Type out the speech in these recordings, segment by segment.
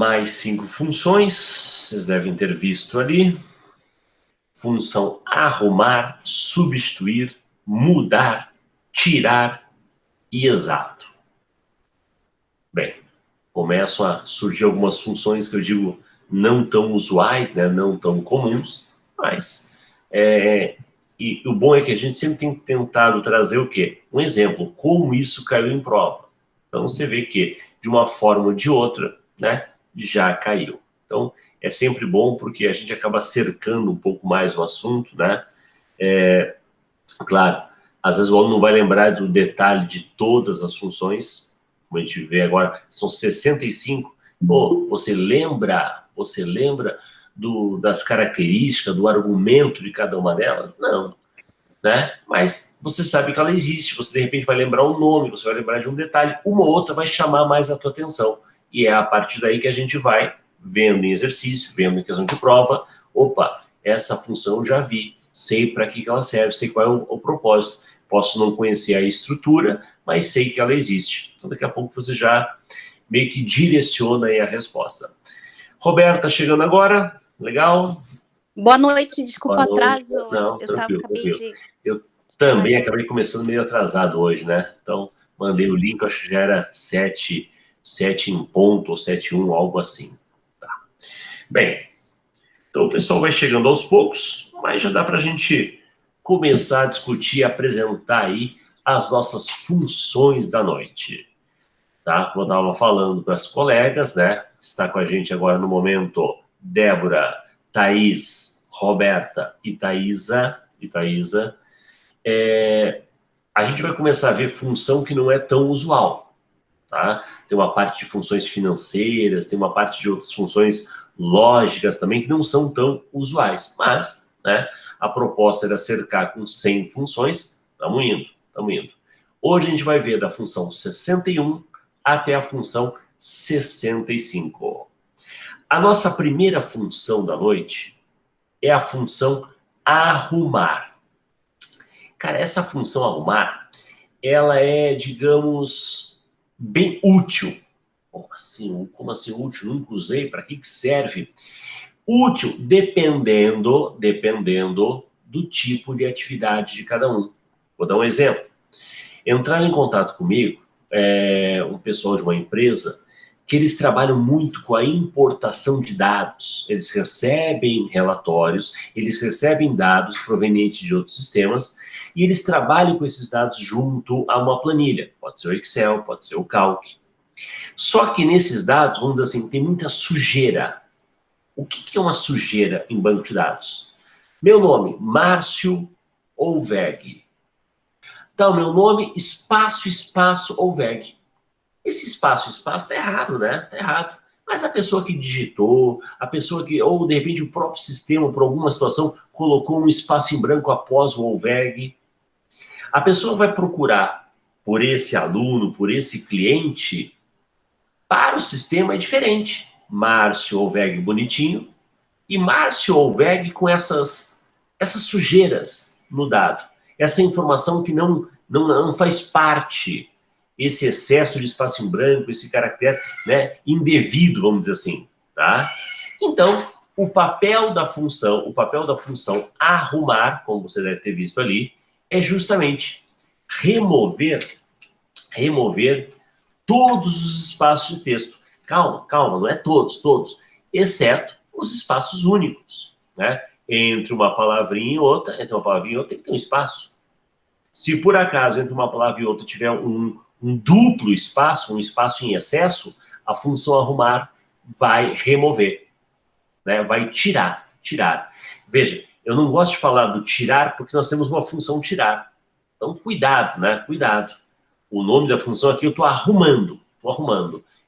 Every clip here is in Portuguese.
mais 5 funções, vocês devem ter visto ali. Função arrumar, substituir, mudar, tirar e exato. Bem, começam a surgir algumas funções que eu digo não tão usuais, né, não tão comuns, mas e o bom é que a gente sempre tem tentado trazer o quê? Um exemplo, como isso caiu em prova. Então você vê que de uma forma ou de outra, né, já caiu. Então é sempre bom porque a gente acaba cercando um pouco mais o assunto, né? Claro, às vezes o aluno não vai lembrar do detalhe de todas as funções, como a gente vê agora, são 65. Pô, você lembra das características, do argumento de cada uma delas? Não, né? Mas você sabe que ela existe, você de repente vai lembrar um nome, você vai lembrar de um detalhe, uma ou outra vai chamar mais a tua atenção. E é a partir daí que a gente vai vendo em exercício, vendo em questão de prova, opa, essa função eu já vi, sei para que ela serve, sei qual é o propósito. Posso não conhecer a estrutura, mas sei que ela existe. Então daqui a pouco você já meio que direciona aí a resposta. Roberta chegando agora, legal? Boa noite, desculpa o atraso. Não, eu tranquilo, tranquilo. de... Eu também acabei começando meio atrasado hoje, né? Então, mandei o link, acho que já era 7 em ponto, ou 7:1, algo assim. Tá. Bem, então o pessoal vai chegando aos poucos, mas já dá para a gente começar a discutir, apresentar aí as nossas funções da noite. Tá? Como eu estava falando para as colegas, né? Está com a gente agora no momento Débora, Thaís, Roberta e Thaísa. A gente vai começar a ver função que não é tão usual. Tá? Tem uma parte de funções financeiras, tem uma parte de outras funções lógicas também que não são tão usuais. Mas, né, a proposta era cercar com 100 funções. Estamos indo. Hoje a gente vai ver da função 61 até a função 65. A nossa primeira função da noite é a função arrumar. Cara, essa função arrumar, ela é, digamos, bem útil. Como assim útil? Nunca usei, para que serve? Útil dependendo do tipo de atividade de cada um. Vou dar um exemplo. Entraram em contato comigo um pessoal de uma empresa que eles trabalham muito com a importação de dados. Eles recebem relatórios, eles recebem dados provenientes de outros sistemas e eles trabalham com esses dados junto a uma planilha. Pode ser o Excel, pode ser o Calc. Só que nesses dados, vamos dizer assim, tem muita sujeira. O que é uma sujeira em banco de dados? Meu nome, Márcio Olveg. Então, meu nome, espaço, Olveg. Esse espaço tá errado, né? Tá errado. Mas a pessoa que digitou, ou de repente o próprio sistema, por alguma situação, colocou um espaço em branco após o Olveg. A pessoa vai procurar por esse aluno, por esse cliente, para o sistema é diferente. Márcio Olveg bonitinho e Márcio Olveg com essas sujeiras no dado. Essa informação que não faz parte, esse excesso de espaço em branco, esse caractere, né, indevido, vamos dizer assim, tá? Então, o papel da função arrumar, como você deve ter visto ali, é justamente remover todos os espaços de texto. Calma, não é todos, exceto os espaços únicos, né? Entre uma palavrinha e outra tem que ter um espaço. Se por acaso entre uma palavra e outra tiver um duplo espaço, um espaço em excesso, a função arrumar vai remover, né? Vai tirar. Veja, eu não gosto de falar do tirar porque nós temos uma função tirar. Então, cuidado, né? Cuidado. O nome da função aqui eu estou arrumando.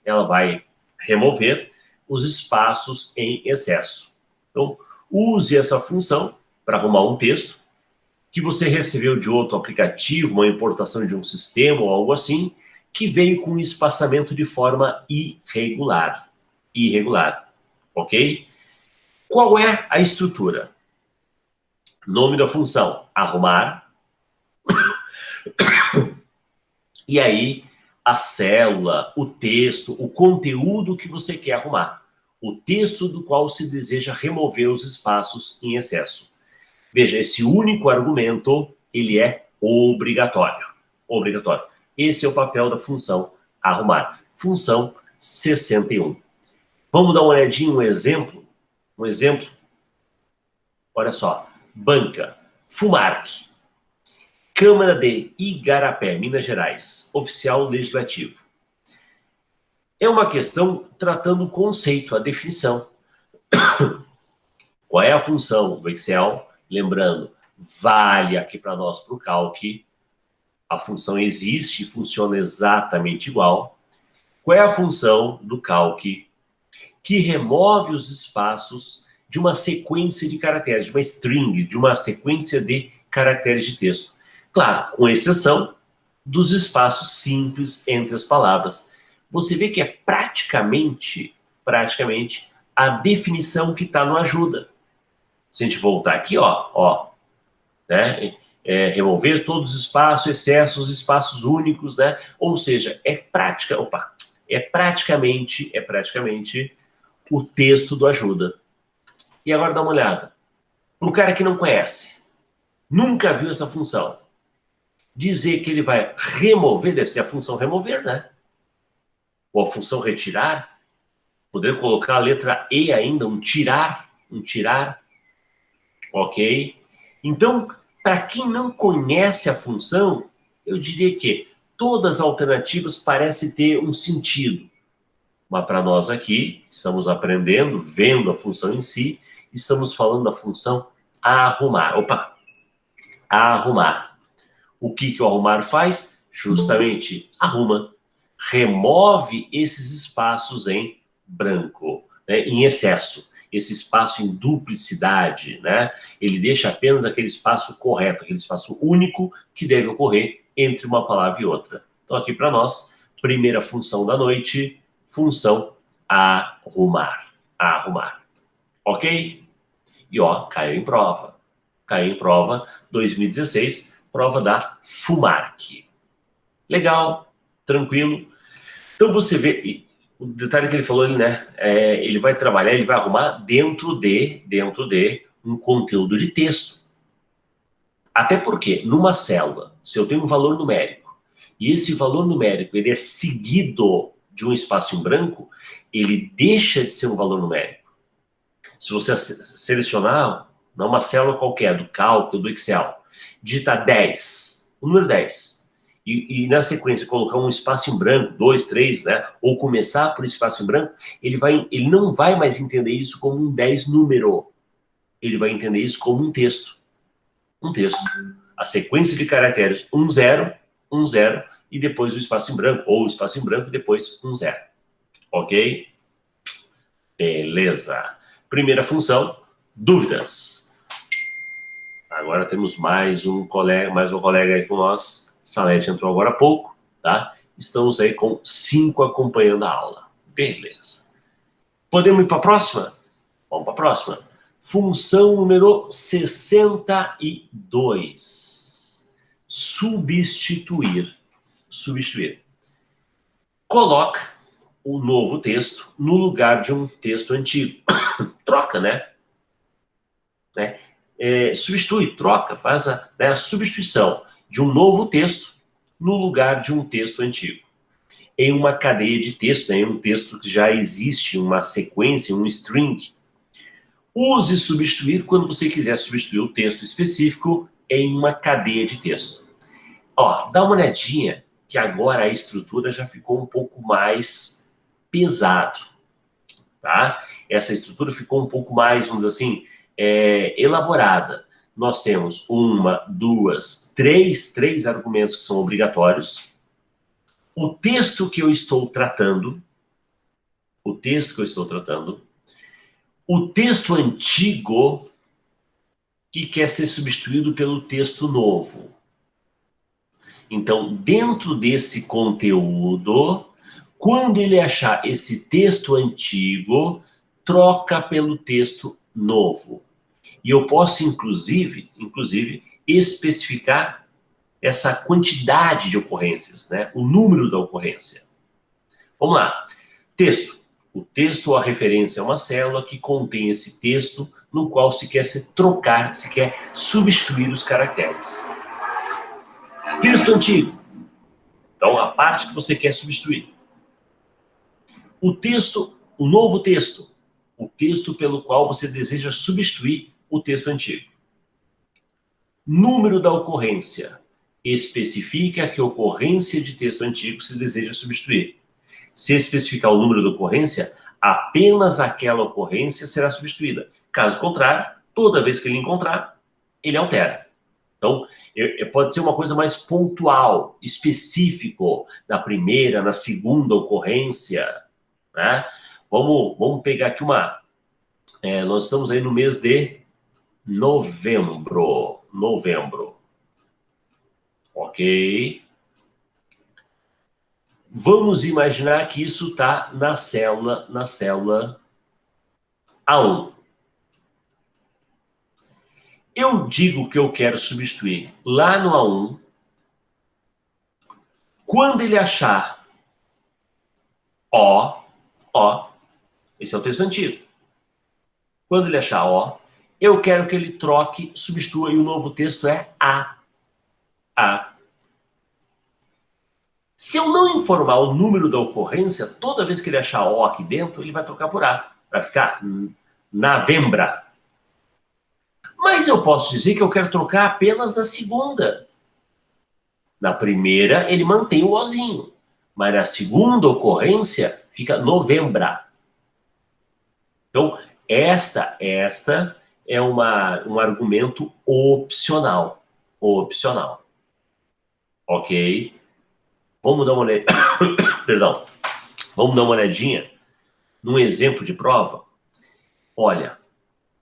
Ela vai remover os espaços em excesso. Então, use essa função para arrumar um texto que você recebeu de outro aplicativo, uma importação de um sistema ou algo assim, que veio com um espaçamento de forma irregular. Ok? Qual é a estrutura? Nome da função, arrumar. E aí, a célula, o texto, o conteúdo que você quer arrumar. o texto do qual se deseja remover os espaços em excesso. Veja, esse único argumento, ele é obrigatório. Obrigatório. Esse é o papel da função arrumar. Função 61. Vamos dar uma olhadinha, um exemplo? Um exemplo? Olha só. Banca. FUMARC. Câmara de Igarapé, Minas Gerais. Oficial Legislativo. É uma questão tratando o conceito, a definição. Qual é a função do Excel? Lembrando, vale aqui para nós, para o Calc. A função existe e funciona exatamente igual. Qual é a função do Calc? Que remove os espaços de uma sequência de caracteres, de uma string, de uma sequência de caracteres de texto. Claro, com exceção dos espaços simples entre as palavras. Você vê que é praticamente a definição que está no ajuda. Se a gente voltar aqui, ó, né? Remover todos os espaços, excessos, espaços únicos, né? Ou seja, é praticamente o texto do ajuda. E agora dá uma olhada. Para o cara que não conhece, nunca viu essa função, dizer que ele vai remover, deve ser a função remover, né? Ou a função retirar, poderia colocar a letra E ainda, um tirar, ok? Então, para quem não conhece a função, eu diria que todas as alternativas parecem ter um sentido. Mas para nós aqui, estamos aprendendo, vendo a função em si, estamos falando da função arrumar. Arrumar. O que o arrumar faz? Justamente arruma. Remove esses espaços em branco, né, em excesso. Esse espaço em duplicidade, né? Ele deixa apenas aquele espaço correto, aquele espaço único que deve ocorrer entre uma palavra e outra. Então aqui para nós, primeira função da noite, função arrumar. Arrumar. Ok? E ó, caiu em prova. Caiu em prova 2016, prova da FUMARC. Legal, tranquilo. Então você vê, o detalhe que ele falou ali, né? Ele vai trabalhar, ele vai arrumar dentro de um conteúdo de texto. Até porque, numa célula, se eu tenho um valor numérico, e esse valor numérico ele é seguido de um espaço em branco, ele deixa de ser um valor numérico. Se você selecionar numa célula qualquer, do cálculo, do Excel, digitar 10, o número 10, e na sequência colocar um espaço em branco, 2, 3, né? Ou começar por espaço em branco, ele não vai mais entender isso como um 10 número. Ele vai entender isso como um texto. Um texto. A sequência de caracteres 1, 0, 1, 0, e depois o espaço em branco, ou o espaço em branco e depois 1, 0. Ok? Beleza. Primeira função, dúvidas. Agora temos mais uma colega aí com nós. Salete entrou agora há pouco, tá? Estamos aí com 5 acompanhando a aula. Beleza. Podemos ir para a próxima? Vamos para a próxima. Função número 62. Substituir. Substituir. Coloca o novo texto no lugar de um texto antigo. Troca, né? Substitui, troca, faz a substituição de um novo texto no lugar de um texto antigo. Em uma cadeia de texto, em um texto que já existe, uma sequência, um string. Use substituir quando você quiser substituir o texto específico em uma cadeia de texto. Ó, dá uma olhadinha que agora a estrutura já ficou um pouco mais pesado, tá? Essa estrutura ficou um pouco mais, vamos dizer assim, elaborada. Nós temos 1, 2, 3 argumentos que são obrigatórios. O texto que eu estou tratando, o texto antigo que quer ser substituído pelo texto novo. Então, dentro desse conteúdo, quando ele achar esse texto antigo, troca pelo texto novo. E eu posso, inclusive, especificar essa quantidade de ocorrências, né? O número da ocorrência. Vamos lá. Texto. O texto ou a referência é uma célula que contém esse texto no qual se quer trocar, se quer substituir os caracteres. Texto antigo. Então, a parte que você quer substituir. O texto, o novo texto. O texto pelo qual você deseja substituir o texto antigo. Número da ocorrência. Especifica que ocorrência de texto antigo se deseja substituir. Se especificar o número da ocorrência, apenas aquela ocorrência será substituída. Caso contrário, toda vez que ele encontrar, ele altera. Então, pode ser uma coisa mais pontual, específico, na primeira, na segunda ocorrência. Né? Vamos pegar aqui uma... nós estamos aí no mês de novembro. Ok? Vamos imaginar que isso está na célula A1. Eu digo que eu quero substituir lá no A1. Quando ele achar O, esse é o texto antigo. Quando ele achar O, eu quero que ele troque, substitua, e o novo texto é A. Se eu não informar o número da ocorrência, toda vez que ele achar O aqui dentro, ele vai trocar por A. Vai ficar Navembra. Mas eu posso dizer que eu quero trocar apenas na segunda. Na primeira, ele mantém o Ozinho. Mas na segunda ocorrência, fica Novembra. Então, esta é um argumento opcional. Ok? Vamos dar uma olhadinha. Perdão. Vamos dar uma olhadinha num exemplo de prova. Olha,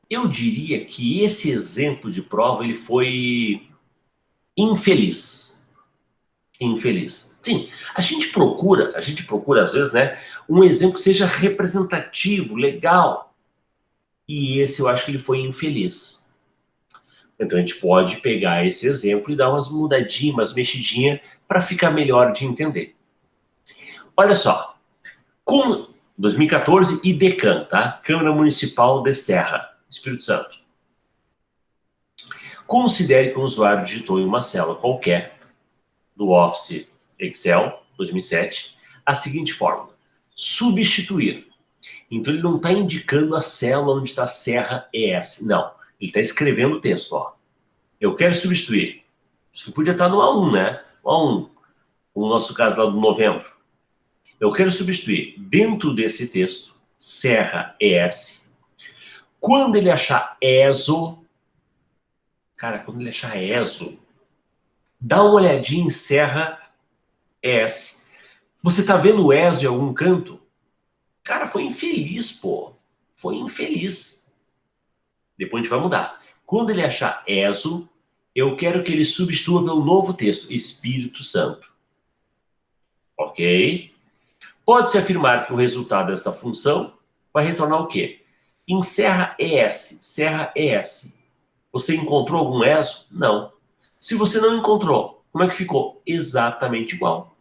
eu diria que esse exemplo de prova ele foi infeliz. Sim, a gente procura às vezes, né, um exemplo que seja representativo, legal. E esse eu acho que ele foi infeliz. Então a gente pode pegar esse exemplo e dar umas mudadinhas, umas mexidinhas para ficar melhor de entender. Olha só, com 2014 IDECAM, tá? Câmara Municipal de Serra, Espírito Santo. Considere que o usuário digitou em uma célula qualquer do Office Excel 2007 a seguinte fórmula: substituir. Então ele não está indicando a célula onde está Serra ES, não. Ele está escrevendo o texto, ó. Eu quero substituir. Isso que podia estar no A1, né? O A1, no nosso caso lá do novembro. Eu quero substituir dentro desse texto Serra ES. Quando ele achar ESO, cara, quando ele achar ESO, dá uma olhadinha em Serra ES. Você tá vendo o ESO em algum canto? Cara, foi infeliz, pô. Foi infeliz. Depois a gente vai mudar. Quando ele achar ESO, eu quero que ele substitua pelo novo texto, Espírito Santo. Ok? Pode-se afirmar que o resultado desta função vai retornar o quê? Em Serra ES. Você encontrou algum ESO? Não. Se você não encontrou, como é que ficou? Exatamente igual.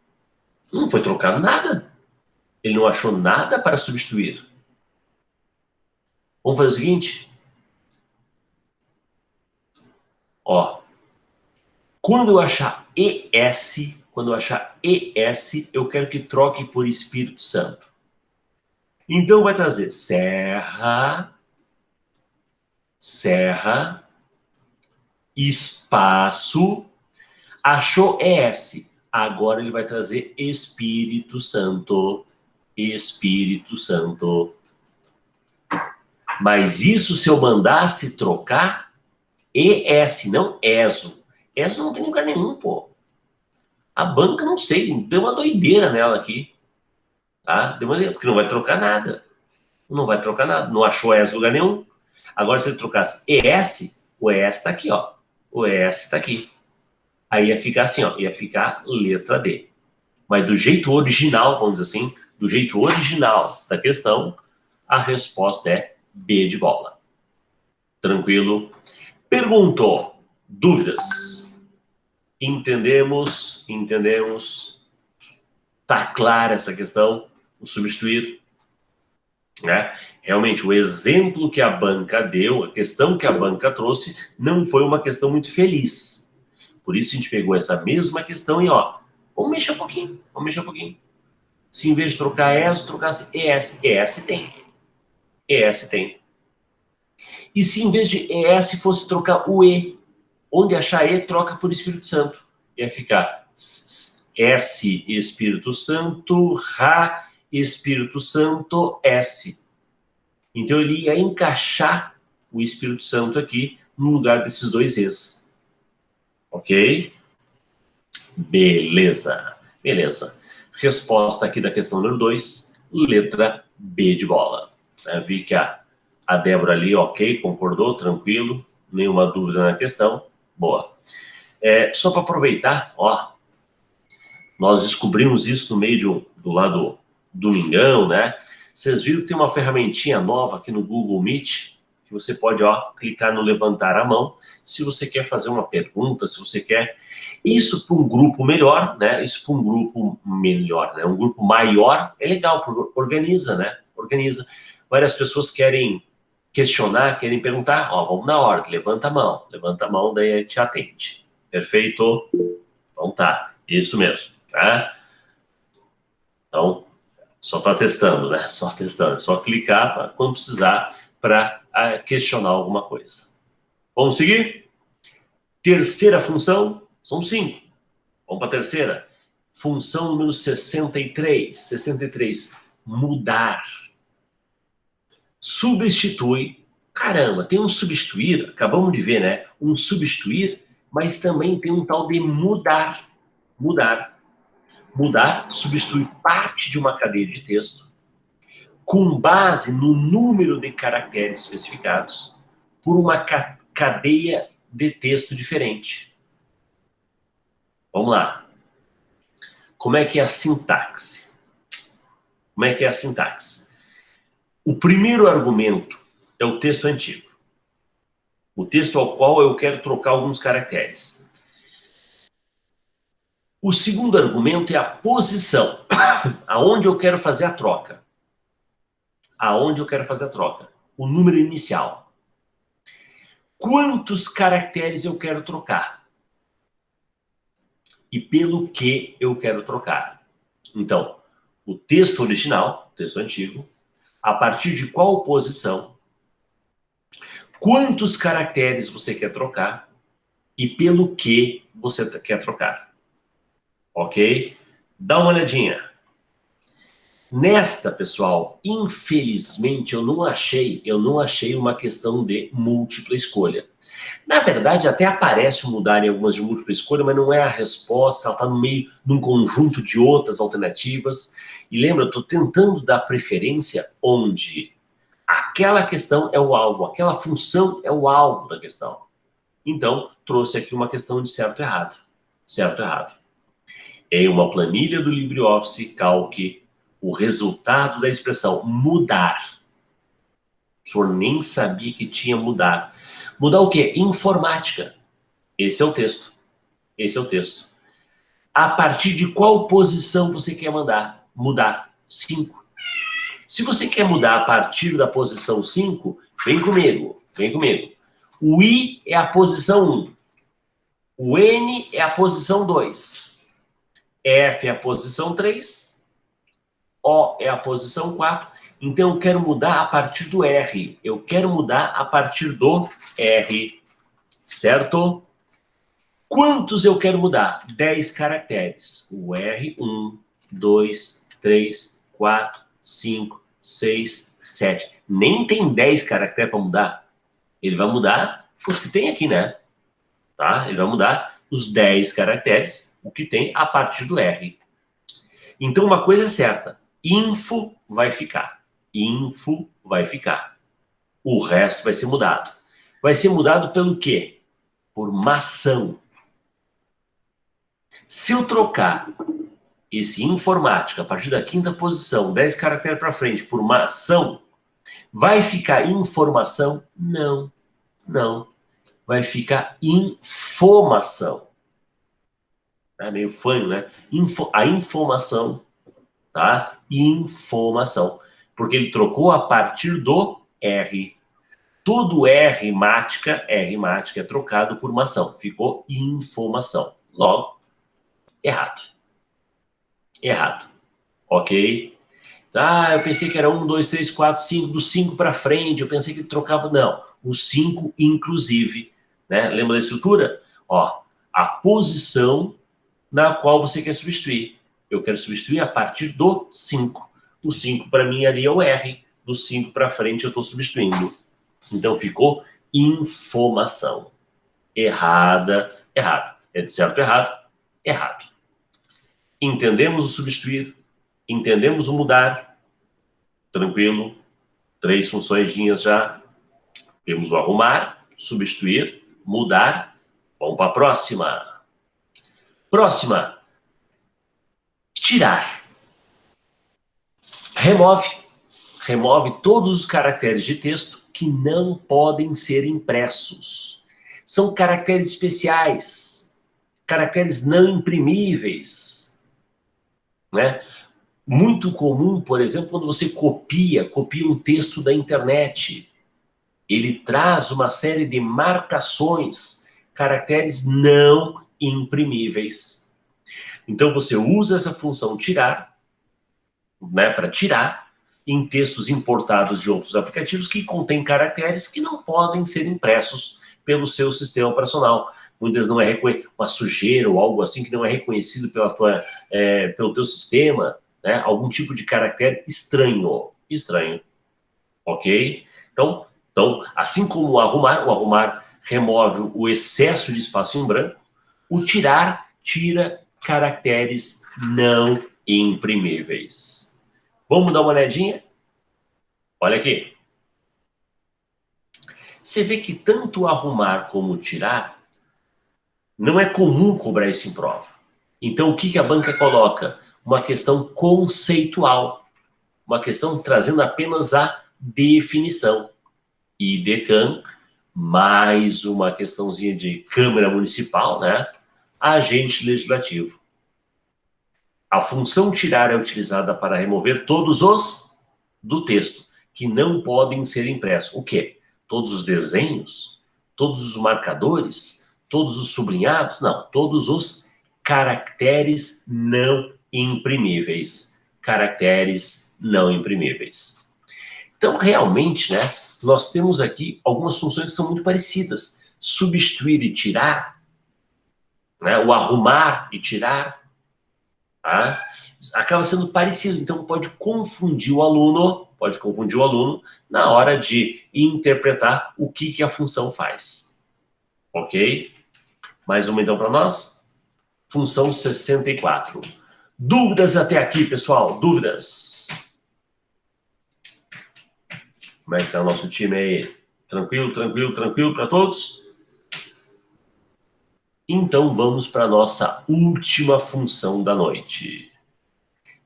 Não foi trocado nada. Ele não achou nada para substituir. Vamos fazer o seguinte? Ó, quando eu achar ES, eu quero que troque por Espírito Santo. Então vai trazer Serra, espaço, achou ES. Agora ele vai trazer Espírito Santo. Mas isso se eu mandasse trocar ES, não ESO. ESO não tem lugar nenhum, pô. A banca, não sei, deu uma doideira nela aqui. Tá? Deu uma doideira, porque não vai trocar nada. Não achou ES em lugar nenhum. Agora, se ele trocasse ES, o ES está aqui, ó. O ES está aqui. Aí ia ficar assim, ó. Ia ficar letra D. Mas do jeito original, vamos dizer assim, do jeito original da questão, a resposta é B de bola. Tranquilo? Perguntou. Dúvidas? Entendemos. Tá clara essa questão? O substituir? né? Realmente, o exemplo que a banca deu, a questão que a banca trouxe, não foi uma questão muito feliz. Por isso a gente pegou essa mesma questão e, ó, vamos mexer um pouquinho, vamos mexer um pouquinho. Se em vez de trocar ES, trocasse ES, ES tem. ES tem. E se em vez de ES fosse trocar o E, onde achar E, troca por Espírito Santo. Ia ficar S Espírito Santo, Ra Espírito Santo, S. Então ele ia encaixar o Espírito Santo aqui no lugar desses dois E's. Ok? Beleza. Beleza. Resposta aqui da questão número 2, letra B de bola. Vi que a Débora ali, ok, concordou, tranquilo, nenhuma dúvida na questão. Boa. Só para aproveitar, ó, nós descobrimos isso no meio do lado domingão, né? Vocês viram que tem uma ferramentinha nova aqui no Google Meet, que você pode, ó, clicar no levantar a mão, se você quer fazer uma pergunta, se você quer... Isso para um grupo melhor, né? Isso para um grupo melhor, né? Um grupo maior é legal, porque organiza, né? Organiza. Várias pessoas querem questionar, querem perguntar, ó, vamos na ordem, levanta a mão, daí a gente atende. Perfeito? Então tá, isso mesmo, tá? Então, só tá testando, né? Só testando, só clicar quando precisar para questionar alguma coisa. Vamos seguir? Terceira função, são 5. Vamos para a terceira. Função número 63. 63, mudar. Substitui. Caramba, tem um substituir, acabamos de ver, né? Um substituir, mas também tem um tal de mudar. Mudar. Mudar substitui parte de uma cadeia de texto com base no número de caracteres especificados por uma cadeia de texto diferente. Vamos lá. Como é que é a sintaxe? Como é que é a sintaxe? O primeiro argumento é o texto antigo. O texto ao qual eu quero trocar alguns caracteres. O segundo argumento é a posição. Aonde eu quero fazer a troca. Aonde eu quero fazer a troca. O número inicial. Quantos caracteres eu quero trocar? E pelo que eu quero trocar. Então, o texto original, o texto antigo, a partir de qual posição, quantos caracteres você quer trocar e pelo que você quer trocar. Ok? Dá uma olhadinha. Nesta, pessoal, infelizmente eu não achei uma questão de múltipla escolha. Na verdade, até aparece o mudar em algumas de múltipla escolha, mas não é a resposta, ela está no meio de um conjunto de outras alternativas. E lembra, eu estou tentando dar preferência onde aquela questão é o alvo, aquela função é o alvo da questão. Então, trouxe aqui uma questão de certo e errado. Certo e errado. Em uma planilha do LibreOffice, calque o resultado da expressão mudar. O senhor nem sabia que tinha mudar. Mudar o quê? Informática. Esse é o texto. Esse é o texto. A partir de qual posição você quer mudar? 5. Se você quer mudar a partir da posição 5, vem comigo, vem comigo. O I é a posição 1. O N é a posição 2. F é a posição 3. O é a posição 4. Então eu quero mudar a partir do R. Eu quero mudar a partir do R. Certo? Quantos eu quero mudar? 10 caracteres. O R, 1, 2, 3, 4, 5, 6, 7. Nem tem 10 caracteres para mudar. Ele vai mudar os que tem aqui, né? Tá? Ele vai mudar os 10 caracteres, o que tem a partir do R. Então uma coisa é certa. Info vai ficar. Info vai ficar. O resto vai ser mudado. Vai ser mudado pelo quê? Por mação. Se eu trocar esse informática a partir da 5ª posição, 10 caracteres para frente, por mação, vai ficar informação? Não. Não. Vai ficar informação. É meio fanho, né? A informação, tá? Informação. Porque ele trocou a partir do R. Todo R mática é trocado por uma ação. Ficou informação. Logo, errado. Errado. Ok? Ah, eu pensei que era 1, 2, 3, 4, 5, do 5 para frente, eu pensei que ele trocava. Não, o 5 inclusive, né? Lembra da estrutura? Ó, a posição na qual você quer substituir. Eu quero substituir a partir do 5. O 5 para mim ali é o R. Do 5 para frente eu estou substituindo. Então ficou informação. Errada, errado. É de certo errado? Errado. Entendemos o substituir? Entendemos o mudar? Tranquilo. 3 funções já. Temos o arrumar, substituir, mudar. Vamos para a próxima. Próxima. Tirar. Remove. Remove todos os caracteres de texto que não podem ser impressos. São caracteres especiais. Caracteres não imprimíveis. Né? Muito comum, por exemplo, quando você copia um texto da internet. Ele traz uma série de marcações, caracteres não imprimíveis. Então você usa essa função tirar, né, para tirar, em textos importados de outros aplicativos que contêm caracteres que não podem ser impressos pelo seu sistema operacional. Muitas não é uma sujeira ou algo assim que não é reconhecido pelo teu sistema, né? Algum tipo de caractere estranho. Estranho. Ok? Então, assim como o arrumar remove o excesso de espaço em branco, o tirar tira caracteres não imprimíveis. Vamos dar uma olhadinha? Olha aqui. Você vê que tanto arrumar como tirar não é comum cobrar isso em prova. Então, o que a banca coloca? Uma questão conceitual. Uma questão trazendo apenas a definição. IDECAM, mais uma questãozinha de Câmara Municipal, né? Agente legislativo. A função tirar é utilizada para remover todos os do texto, que não podem ser impressos. O quê? Todos os desenhos? Todos os marcadores? Todos os sublinhados? Não, todos os caracteres não imprimíveis. Caracteres não imprimíveis. Então, realmente, né, nós temos aqui algumas funções que são muito parecidas. Substituir e tirar, né, o arrumar e tirar, tá? Acaba sendo parecido, então pode confundir o aluno na hora de interpretar o que a função faz. Ok? Mais uma então para nós. Função 64. Dúvidas até aqui, pessoal? Dúvidas? Como é que está o nosso time aí? Tranquilo, tranquilo, tranquilo para todos? Então vamos para a nossa última função da noite.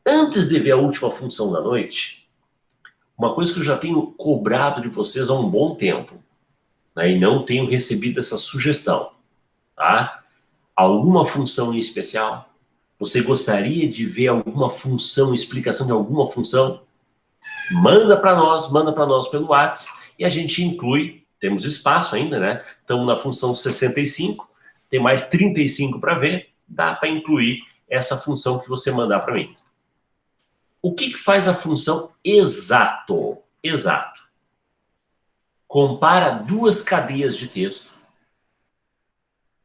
Antes de ver a última função da noite, uma coisa que eu já tenho cobrado de vocês há um bom tempo, né, e não tenho recebido essa sugestão, tá? Alguma função em especial? Você gostaria de ver alguma função, explicação de alguma função? Manda para nós pelo WhatsApp e a gente inclui, temos espaço ainda, né? Estamos na função 65, tem mais 35 para ver, dá para incluir essa função que você mandar para mim. O que faz a função exato? Exato. Compara duas cadeias de texto,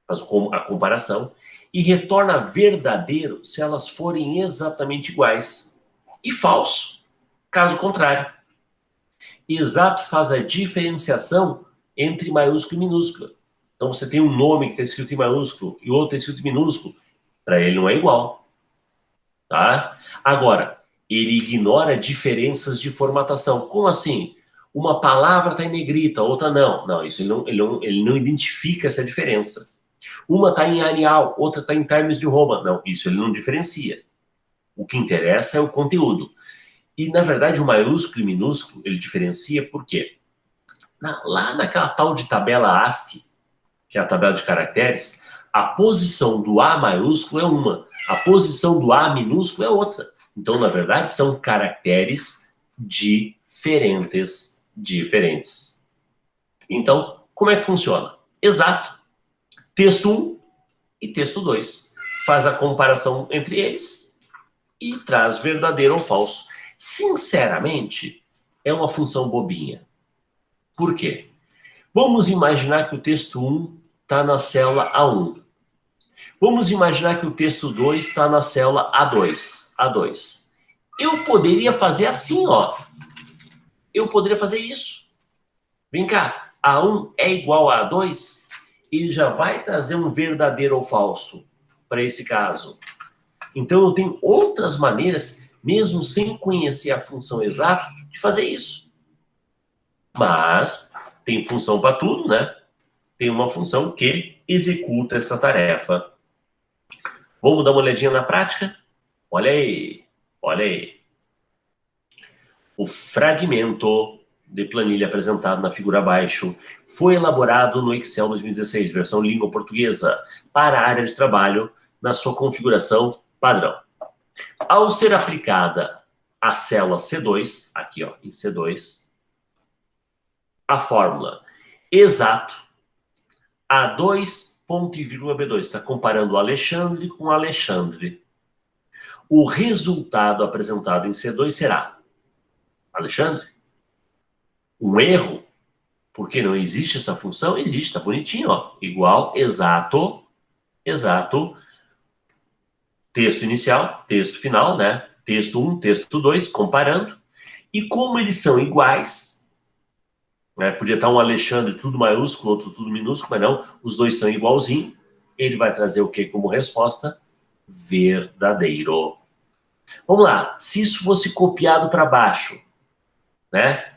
faz a comparação, e retorna verdadeiro se elas forem exatamente iguais. E falso, caso contrário. Exato faz a diferenciação entre maiúsculo e minúsculo. Então você tem um nome que está escrito em maiúsculo e outro está escrito em minúsculo. Para ele não é igual. Tá? Agora, ele ignora diferenças de formatação. Como assim? Uma palavra está em negrita, a outra não. Não, isso ele não identifica essa diferença. Uma está em Arial, outra está em Times New Roman. Não, isso ele não diferencia. O que interessa é o conteúdo. E, na verdade, o maiúsculo e minúsculo, ele diferencia por quê? Lá naquela tal de tabela ASCII, que é a tabela de caracteres, a posição do A maiúsculo é uma, a posição do A minúsculo é outra. Então, na verdade, são caracteres diferentes. Então, como é que funciona? Exato. Texto 1 e texto 2. Faz a comparação entre eles e traz verdadeiro ou falso. Sinceramente, é uma função bobinha. Por quê? Vamos imaginar que o texto 1 está na célula A1. Vamos imaginar que o texto 2 está na célula A2. Eu poderia fazer assim, ó. Eu poderia fazer isso. Vem cá, A1 é igual a A2? Ele já vai trazer um verdadeiro ou falso para esse caso. Então, eu tenho outras maneiras, mesmo sem conhecer a função exata, de fazer isso. Mas tem função para tudo, né? Tem uma função que executa essa tarefa. Vamos dar uma olhadinha na prática? Olha aí, olha aí. O fragmento de planilha apresentado na figura abaixo foi elaborado no Excel 2016, versão língua portuguesa, para a área de trabalho, na sua configuração padrão. Ao ser aplicada a célula C2, aqui ó, em C2, a fórmula exato A2 ponto e vírgula B2, está comparando o Alexandre com o Alexandre. O resultado apresentado em C2 será Alexandre, um erro, porque não existe essa função, existe, tá bonitinho, ó, igual, exato, texto inicial, texto final, né, texto 1, texto 2, comparando, e como eles são iguais, né, podia estar um Alexandre tudo maiúsculo, outro tudo minúsculo, mas não, os dois estão igualzinho, ele vai trazer o que como resposta? Verdadeiro. Vamos lá, se isso fosse copiado para baixo, né?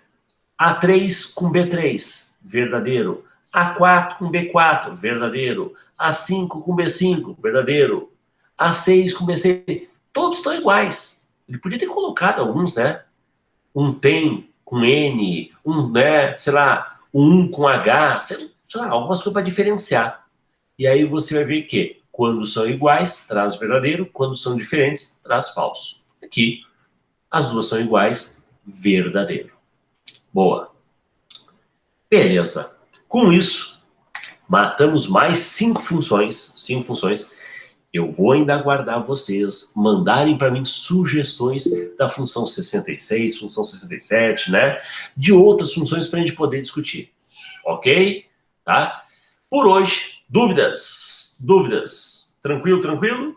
A3 com B3, verdadeiro. A4 com B4, verdadeiro. A5 com B5, verdadeiro. A6 com B6, todos estão iguais. Ele podia ter colocado alguns, né? Um tem com N, um, né, sei lá, um com H, sei lá, algumas coisas para diferenciar. E aí você vai ver que quando são iguais, traz verdadeiro, quando são diferentes, traz falso. Aqui, as duas são iguais, verdadeiro. Boa. Beleza. Com isso, matamos mais 5 funções. Eu vou ainda aguardar vocês mandarem para mim sugestões da função 66, função 67, né? De outras funções para a gente poder discutir. Ok? Tá? Por hoje, dúvidas? Tranquilo?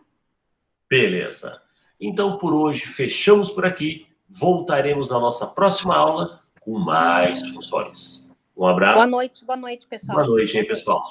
Beleza. Então, por hoje, fechamos por aqui. Voltaremos na nossa próxima aula com mais funções. Um abraço. Boa noite, pessoal. Boa noite aí, pessoal.